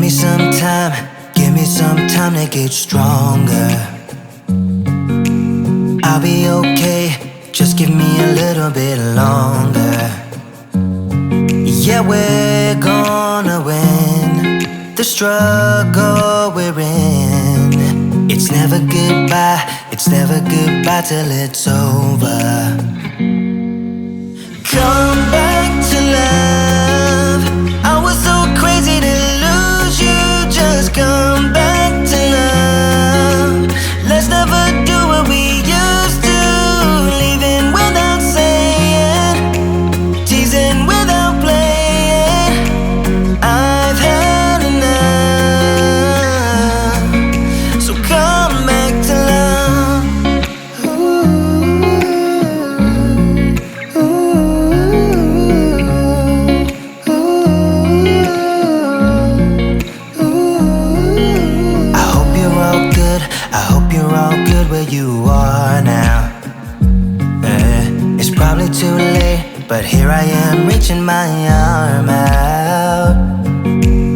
me some time, give me some time to get stronger. I'll be okay, just give me a little bit longer. Yeah, we're gonna win the struggle we're in. It's never goodbye, it's never goodbye till it's over. Come back to love. I was so crazy to lose you. Just come back to love. Let's never do what we used to. Leaving without saying, teasing without playing. I've had enough. So come back to love. I hope you're all good where you are now. It's probably too late, but here I am reaching my arm out.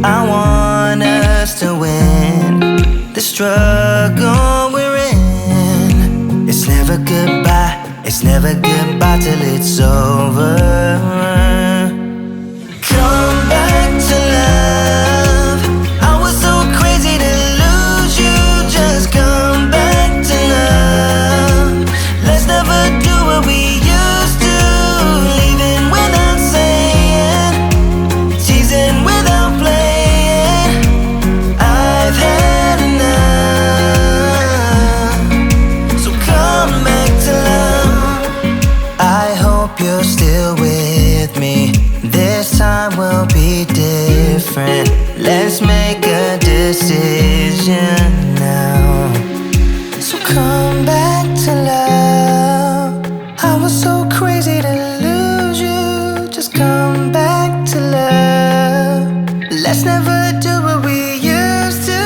I want us to win the struggle we're in. It's never goodbye, it's never goodbye till it's over. Come back to love. I was so crazy to lose you. Just come back to love. Let's never do what we used to. Leaving without saying, teasing without playing. I've had enough. So come back to love. I hope you're still with me. This time will be different. Let's make a decision now. So come back to love. I was so crazy to lose you. Just come back to love. Let's never do what we used to.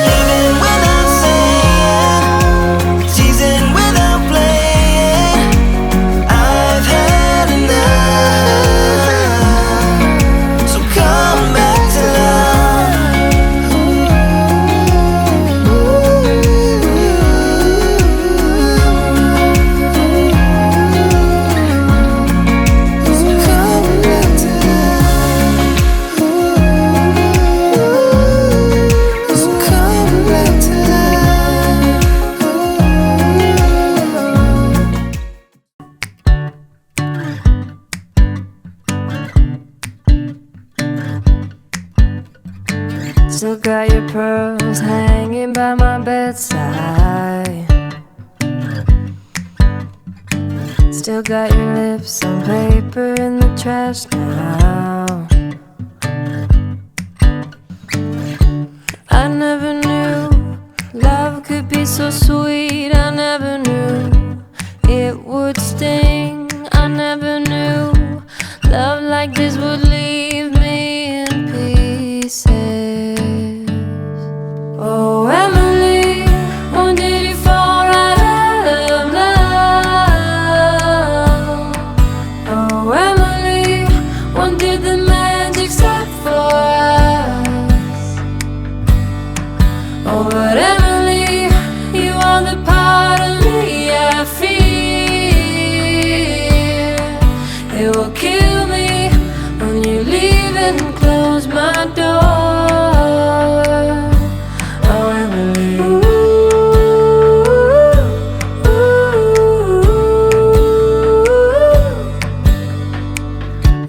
Leaving without saying, teasing without playing. I've had enough. So come back to love. So come back to love. So come back to love. Still got your pearls hanging by my bedside. Still got your lips on paper in the trash now. I never knew love could be so sweet. I never knew it would sting. I never knew love like this would leave me in pieces. Oh, Emily, when did you fall right out of love? Oh, Emily, when did the magic stop for us? Oh, but Emily, you are the part of me I fear. It will kill me when you leave and close my door. Oh, Emily.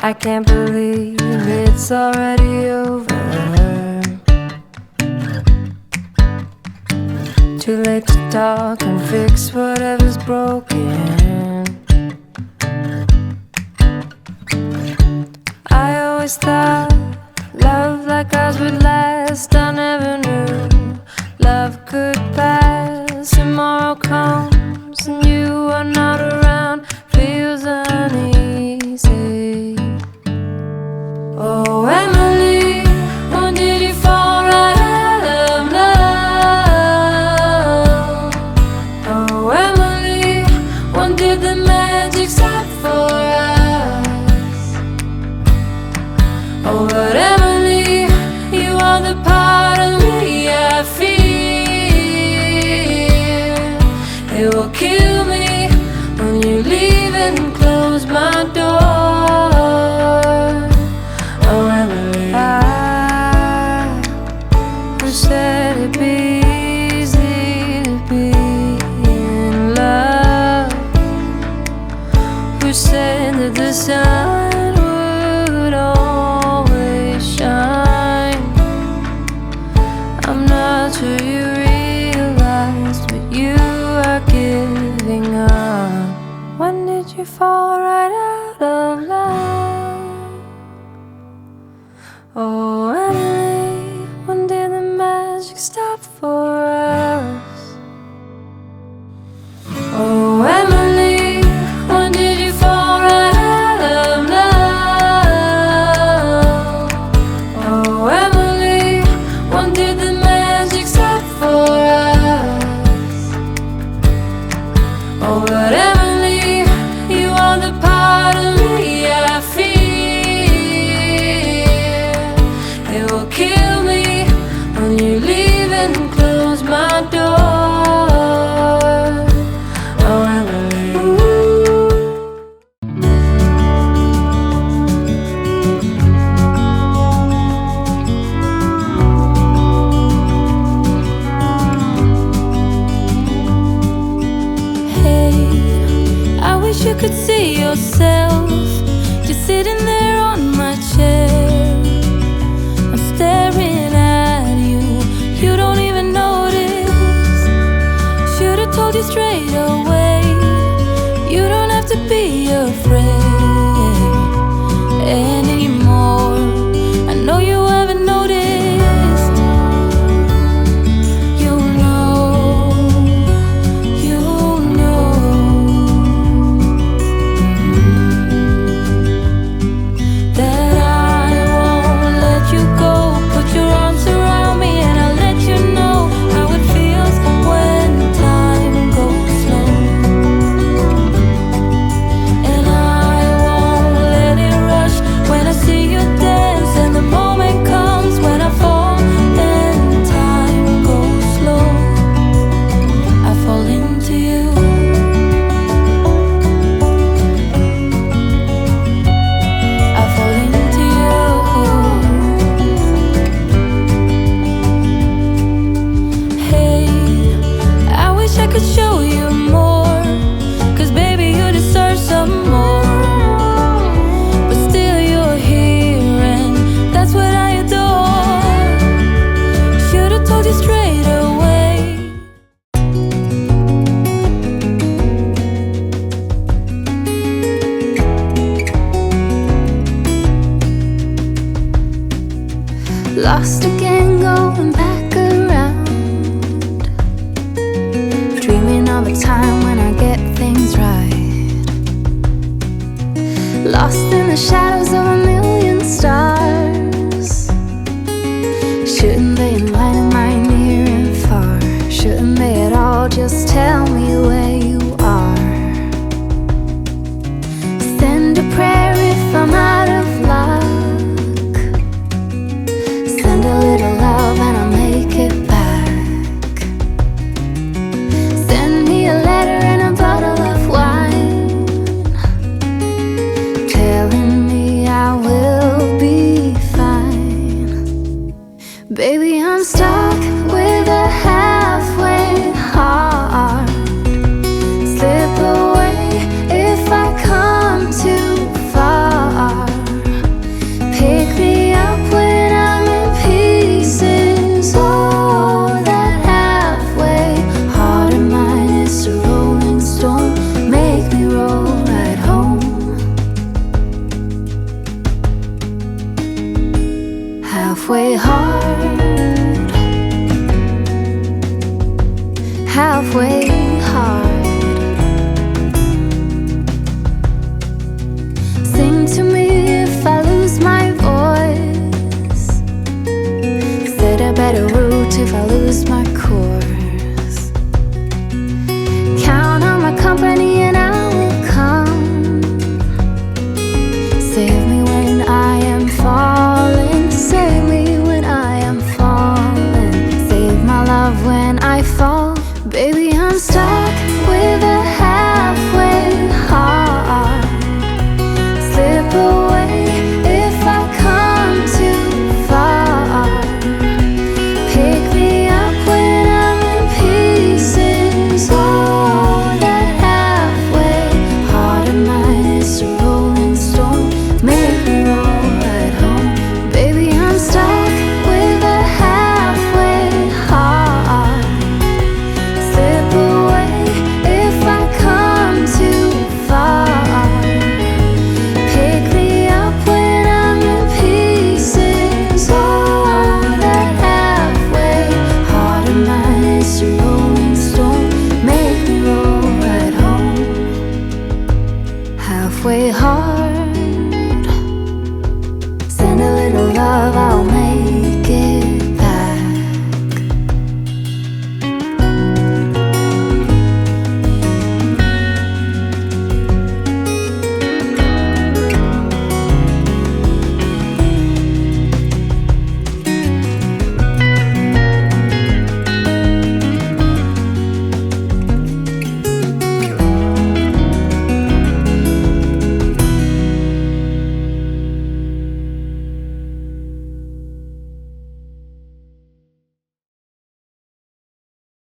I can't believe it's already over. Too late to talk and fix whatever's broken. I always thought love like ours would last. I never knew love could pass. Tomorrow comes and you are not around. Feels uneasy. Oh, Emily, when did you fall right out of love? Oh, Emily, when did the magic stop for us? Oh, but Emily, you are the fall right out of love? Oh, Emily, when did the magic stop for us? Oh, Emily, when did you fall right out of love? Oh, Emily, when did the magic stop for us? Oh, but Emily, you are the part of me I fear. It will kill me when you leave and close my door. Oh, Emily. I wish you could see yourself just sitting there on my chair. I'm staring at you, you don't even notice. Should've told you straight away, you don't have to be afraid anymore. I know you haven't noticed. You know that I won't let you go. Put your arms around me and I'll let you know how it feels when time goes slow. And I won't let it rush when I see you dance, and the moment comes when I fall and time goes slow. I fall into you. I fall into you. Hey, I wish I could show you more, 'cause baby you deserve some more. But still you're here and that's what I adore. Should've told you straight away. Lost again, going back around, dreaming of a time when I get things right. Lost in the shadows of a million stars. Shouldn't they enlighten my near and far? Shouldn't they at all just tell me where you are? Send a prayer if I'm out of luck. Send a little love and I'll make it back. Send me a letter and a bottle of wine, telling me I will be fine. Baby, I'm stuck with a halfway heart. Slip away if I come too far. Pick me up when I'm in pieces. Oh, that halfway heart of mine is a rolling stone. Make me roll right home. Halfway hard, halfway hard. Sing to me if I lose my voice. Set a better route if I lose my chord.